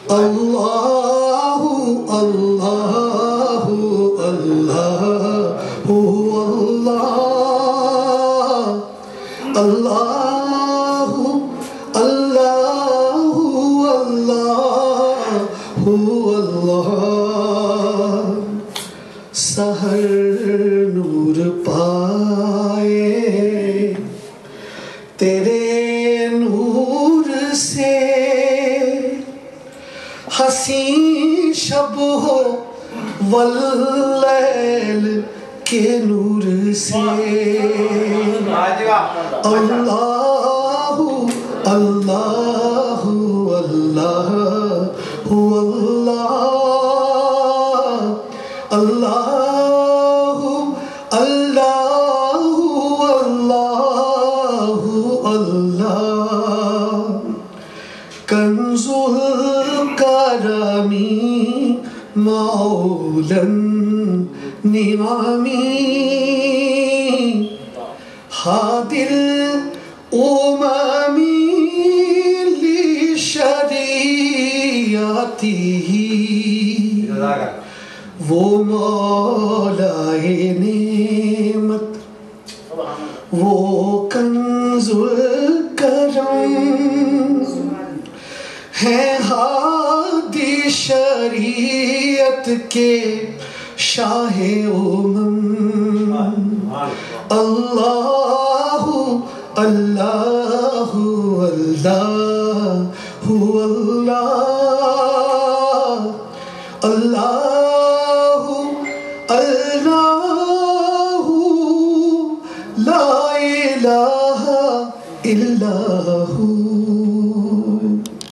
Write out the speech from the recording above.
اللہ اللہ اللہ اللہ اللہ اللہ اللہ اللہ سحر نور پائے تیرے نور سے، حسین شب ہو واللیل کے نور سے، اللہ اللہ اللہ اللہ اللہ اللہ اللہ اللہ کنز الکرمی مولا النعمی ہادی الامم لشریعته وہ مولائے نعمت، وہ کنز الکرم ہے، ہادی شریعت کے شاہ امم، اللہ اللہ اللہ اللہ اللہ